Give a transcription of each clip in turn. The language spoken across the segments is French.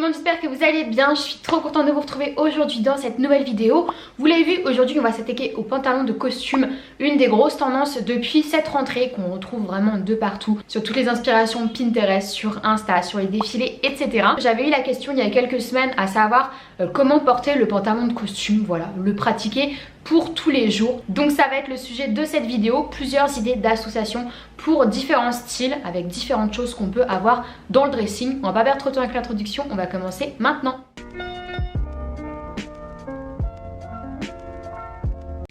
le monde, j'espère que vous allez bien. Je suis trop contente de vous retrouver aujourd'hui dans cette nouvelle vidéo. Vous l'avez vu, aujourd'hui on va s'attaquer aux pantalons de costume, une des grosses tendances depuis cette rentrée qu'on retrouve vraiment de partout, sur toutes les inspirations Pinterest, sur Insta, sur les défilés, etc. J'avais eu la question il y a quelques semaines à savoir comment porter le pantalon de costume, voilà, le pratiquer pour tous les jours. Donc ça va être le sujet de cette vidéo, plusieurs idées d'association pour différents styles avec différentes choses qu'on peut avoir dans le dressing. On va pas perdre trop de temps avec l'introduction, on va commencer maintenant.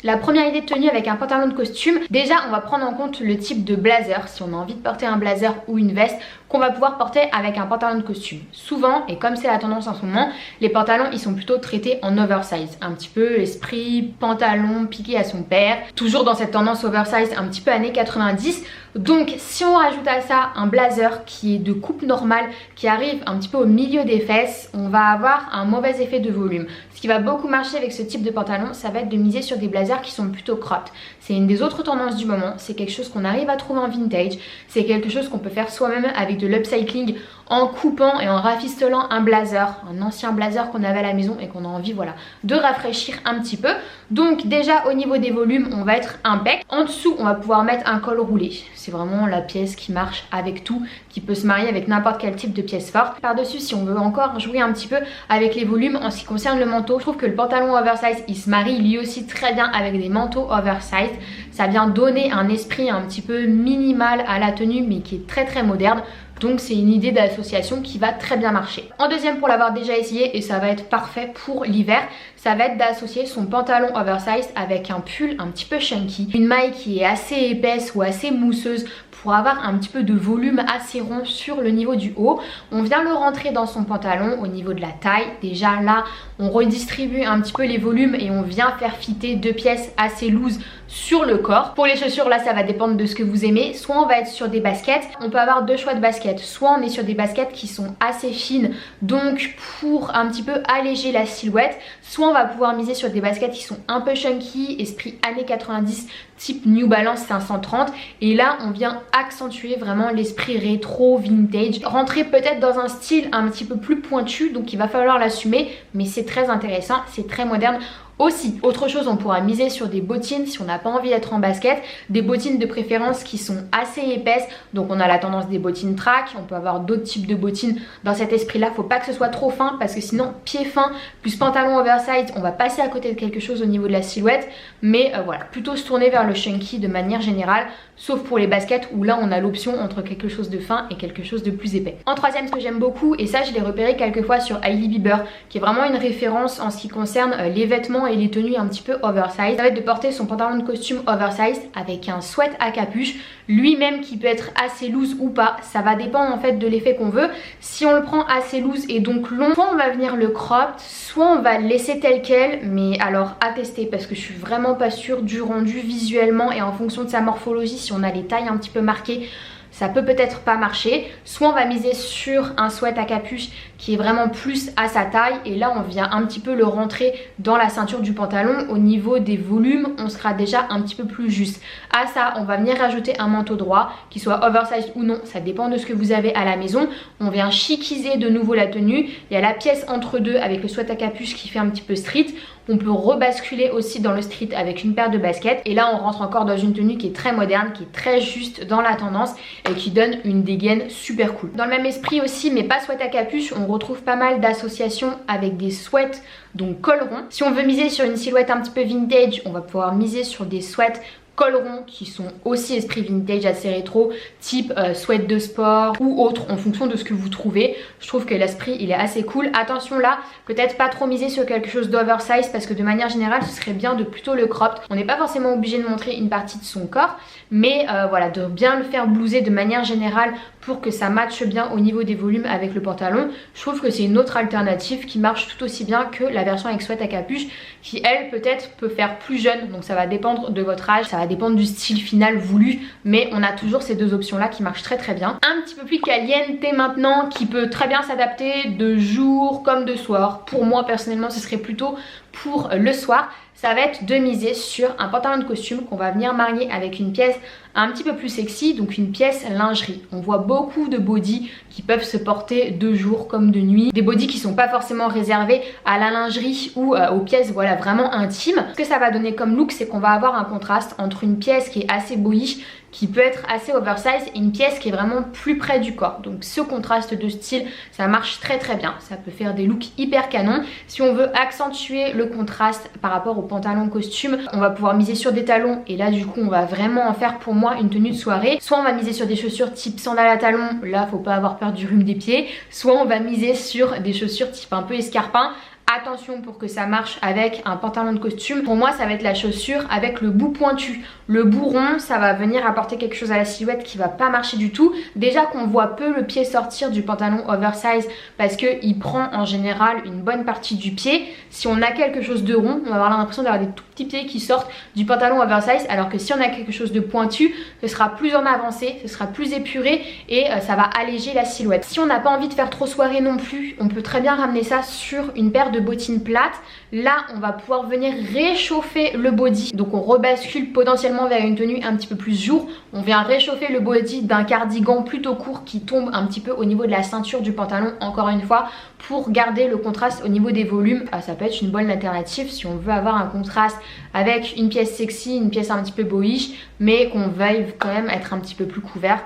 La première idée de tenue avec un pantalon de costume, déjà on va prendre en compte le type de blazer, si on a envie de porter un blazer ou une veste qu'on va pouvoir porter avec un pantalon de costume. Souvent, et comme c'est la tendance en ce moment, les pantalons ils sont plutôt traités en oversize, un petit peu esprit pantalon piqué à son père, toujours dans cette tendance oversize un petit peu années 90. Donc si on rajoute à ça un blazer qui est de coupe normale, qui arrive un petit peu au milieu des fesses, on va avoir un mauvais effet de volume. Ce qui va beaucoup marcher avec ce type de pantalon, ça va être de miser sur des blazers qui sont plutôt cropped. C'est une des autres tendances du moment, c'est quelque chose qu'on arrive à trouver en vintage, c'est quelque chose qu'on peut faire soi-même avec de l'upcycling en coupant et en rafistolant un blazer, un ancien blazer qu'on avait à la maison et qu'on a envie, voilà, de rafraîchir un petit peu. Donc déjà au niveau des volumes, on va être impec. En dessous, on va pouvoir mettre un col roulé. C'est vraiment la pièce qui marche avec tout, qui peut se marier avec n'importe quel type de pièce forte. Par-dessus, si on veut encore jouer un petit peu avec les volumes en ce qui concerne le manteau, je trouve que le pantalon oversize, il se marie lui aussi très bien avec des manteaux oversize. Ça vient donner un esprit un petit peu minimal à la tenue, mais qui est très très moderne. Donc c'est une idée d'association qui va très bien marcher. En deuxième, pour l'avoir déjà essayé, et ça va être parfait pour l'hiver, ça va être d'associer son pantalon oversize avec un pull un petit peu chunky, une maille qui est assez épaisse ou assez mousseuse pour avoir un petit peu de volume assez rond sur le niveau du haut. On vient le rentrer dans son pantalon au niveau de la taille. Déjà là, on redistribue un petit peu les volumes et on vient faire fitter deux pièces assez loose sur le corps. Pour les chaussures, là, ça va dépendre de ce que vous aimez. Soit on va être sur des baskets, on peut avoir deux choix de baskets. Soit on est sur des baskets qui sont assez fines, donc pour un petit peu alléger la silhouette. Soit on va pouvoir miser sur des baskets qui sont un peu chunky, esprit années 90, type New Balance 530. Et là, on vient accentuer vraiment l'esprit rétro, vintage. Rentrer peut-être dans un style un petit peu plus pointu, donc il va falloir l'assumer, mais c'est très intéressant, c'est très moderne aussi. Autre chose, on pourra miser sur des bottines si on n'a pas envie d'être en basket, des bottines de préférence qui sont assez épaisses. Donc on a la tendance des bottines track, on peut avoir d'autres types de bottines dans cet esprit là. Faut pas que ce soit trop fin parce que sinon pied fin plus pantalon oversize, on va passer à côté de quelque chose au niveau de la silhouette. Mais voilà, plutôt se tourner vers le chunky de manière générale, sauf pour les baskets où là on a l'option entre quelque chose de fin et quelque chose de plus épais. En troisième, ce que j'aime beaucoup, et ça je l'ai repéré quelques fois sur Hailey Bieber, qui est vraiment une référence en ce qui concerne les vêtements et les tenues un petit peu oversize, ça va être de porter son pantalon de costume oversize avec un sweat à capuche, lui-même qui peut être assez loose ou pas, ça va dépendre en fait de l'effet qu'on veut. Si on le prend assez loose et donc long, soit on va venir le crop, soit on va le laisser tel quel, mais alors à tester parce que je suis vraiment pas sûre du rendu visuellement et en fonction de sa morphologie, si on a les tailles un petit peu marquées, ça peut peut-être pas marcher. Soit on va miser sur un sweat à capuche qui est vraiment plus à sa taille et là on vient un petit peu le rentrer dans la ceinture du pantalon. Au niveau des volumes, on sera déjà un petit peu plus juste. À ça, on va venir rajouter un manteau droit, qui soit oversize ou non, ça dépend de ce que vous avez à la maison. On vient chiquiser de nouveau la tenue. Il y a la pièce entre deux avec le sweat à capuche qui fait un petit peu street. On peut rebasculer aussi dans le street avec une paire de baskets. Et là, on rentre encore dans une tenue qui est très moderne, qui est très juste dans la tendance et qui donne une dégaine super cool. Dans le même esprit aussi, mais pas sweat à capuche, on retrouve pas mal d'associations avec des sweats, donc col rond. Si on veut miser sur une silhouette un petit peu vintage, on va pouvoir miser sur des sweats col rond qui sont aussi esprit vintage assez rétro, type sweat de sport ou autre en fonction de ce que vous trouvez. Je trouve que l'esprit il est assez cool. Attention là, peut-être pas trop miser sur quelque chose d'oversize parce que de manière générale ce serait bien de plutôt le crop. On n'est pas forcément obligé de montrer une partie de son corps, mais voilà, de bien le faire blouser de manière générale pour que ça matche bien au niveau des volumes avec le pantalon. Je trouve que c'est une autre alternative qui marche tout aussi bien que la version avec sweat à capuche qui elle peut-être peut faire plus jeune, donc ça va dépendre de votre âge, ça va dépendre du style final voulu, mais on a toujours ces deux options là qui marchent très très bien. Un petit peu plus caliente maintenant, qui peut très bien s'adapter de jour comme de soir. Pour moi personnellement ce serait plutôt pour le soir. ça va être de miser sur un pantalon de costume qu'on va venir marier avec une pièce un petit peu plus sexy, donc une pièce lingerie. On voit beaucoup de bodys qui peuvent se porter de jour comme de nuit, des bodys qui sont pas forcément réservés à la lingerie ou aux pièces voilà vraiment intimes. Ce que ça va donner comme look, c'est qu'on va avoir un contraste entre une pièce qui est assez boyish, qui peut être assez oversize, et une pièce qui est vraiment plus près du corps. Donc ce contraste de style, ça marche très très bien, ça peut faire des looks hyper canons. Si on veut accentuer le contraste par rapport au pantalon costume, on va pouvoir miser sur des talons, et là du coup on va vraiment en faire pour moi une tenue de soirée. Soit on va miser sur des chaussures type sandales à talons, là faut pas avoir peur du rhume des pieds, soit on va miser sur des chaussures type un peu escarpin. Attention pour que ça marche avec un pantalon de costume. Pour moi ça va être la chaussure avec le bout pointu. Le bout rond ça va venir apporter quelque chose à la silhouette qui va pas marcher du tout. Déjà qu'on voit peu le pied sortir du pantalon oversize parce qu'il prend en général une bonne partie du pied. Si on a quelque chose de rond, on va avoir l'impression d'avoir des tout petits pieds qui sortent du pantalon oversize, alors que si on a quelque chose de pointu, ce sera plus en avancée, ce sera plus épuré et ça va alléger la silhouette. Si on n'a pas envie de faire trop soirée non plus, on peut très bien ramener ça sur une paire de bottines plates. Là on va pouvoir venir réchauffer le body, donc on rebascule potentiellement vers une tenue un petit peu plus jour. On vient réchauffer le body d'un cardigan plutôt court qui tombe un petit peu au niveau de la ceinture du pantalon, encore une fois pour garder le contraste au niveau des volumes. Ça peut être une bonne alternative si on veut avoir un contraste avec une pièce sexy, une pièce un petit peu boyish, mais qu'on veuille quand même être un petit peu plus couverte.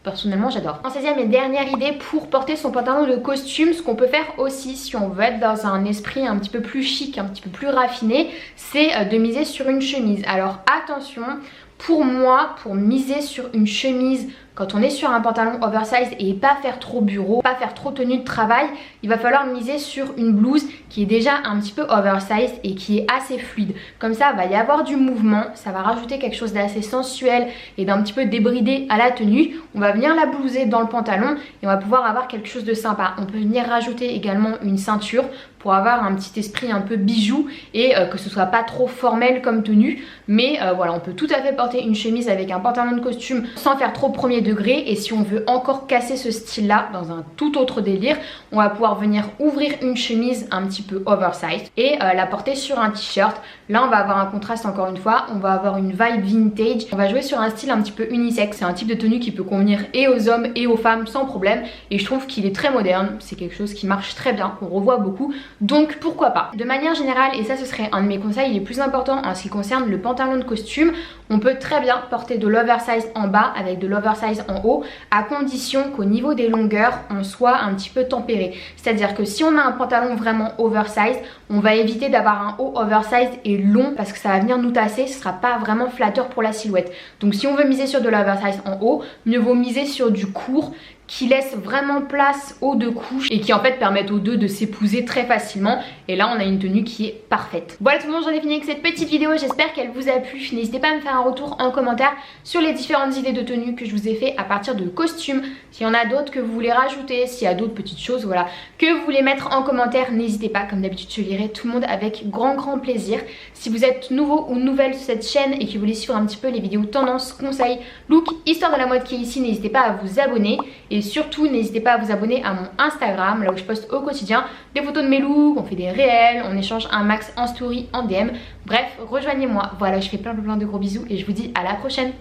Personnellement j'adore. En 16e et dernière idée pour porter son pantalon de costume, ce qu'on peut faire aussi si on veut être dans un esprit un petit peu plus chic, un petit peu plus raffiné, c'est de miser sur une chemise. Alors attention, pour moi, pour miser sur une chemise quand on est sur un pantalon oversize et pas faire trop bureau, pas faire trop tenue de travail, il va falloir miser sur une blouse qui est déjà un petit peu oversize et qui est assez fluide. Comme ça, il va y avoir du mouvement, ça va rajouter quelque chose d'assez sensuel et d'un petit peu débridé à la tenue. On va venir la blouser dans le pantalon et on va pouvoir avoir quelque chose de sympa. On peut venir rajouter également une ceinture pour avoir un petit esprit un peu bijou et que ce soit pas trop formel comme tenue. Mais voilà, on peut tout à fait porter une chemise avec un pantalon de costume sans faire trop premier degré. Et si on veut encore casser ce style là dans un tout autre délire, on va pouvoir venir ouvrir une chemise un petit peu oversize et la porter sur un t-shirt. Là on va avoir un contraste, encore une fois, on va avoir une vibe vintage, on va jouer sur un style un petit peu unisexe. C'est un type de tenue qui peut convenir et aux hommes et aux femmes sans problème, et je trouve qu'il est très moderne, c'est quelque chose qui marche très bien, qu'on revoit beaucoup, donc pourquoi pas. De manière générale, et ça ce serait un de mes conseils les plus importants en ce qui concerne le pantalon de costume, on peut très bien porter de l'oversize en bas avec de l'oversize en haut, à condition qu'au niveau des longueurs on soit un petit peu tempéré. C'est à dire que si on a un pantalon vraiment oversize, on va éviter d'avoir un haut oversize et long parce que ça va venir nous tasser, ce sera pas vraiment flatteur pour la silhouette. Donc si on veut miser sur de l'oversize en haut, mieux vaut miser sur du court qui laisse vraiment place aux deux couches et qui en fait permettent aux deux de s'épouser très facilement, et là on a une tenue qui est parfaite. Voilà tout le monde, j'en ai fini avec cette petite vidéo, j'espère qu'elle vous a plu. N'hésitez pas à me faire un retour en commentaire sur les différentes idées de tenues que je vous ai fait à partir de costumes. S'il y en a d'autres que vous voulez rajouter, s'il y a d'autres petites choses voilà que vous voulez mettre en commentaire, n'hésitez pas, comme d'habitude je lirai tout le monde avec grand plaisir. Si vous êtes nouveau ou nouvelle sur cette chaîne et que vous voulez suivre un petit peu les vidéos tendances, conseils, look, histoire de la mode qui est ici, n'hésitez pas à vous abonner. Et surtout n'hésitez pas à vous abonner à mon Instagram, là où je poste au quotidien des photos de mes looks, on fait des réels, on échange un max en story, en DM. Bref, rejoignez-moi. Voilà, je fais plein de gros bisous et je vous dis à la prochaine.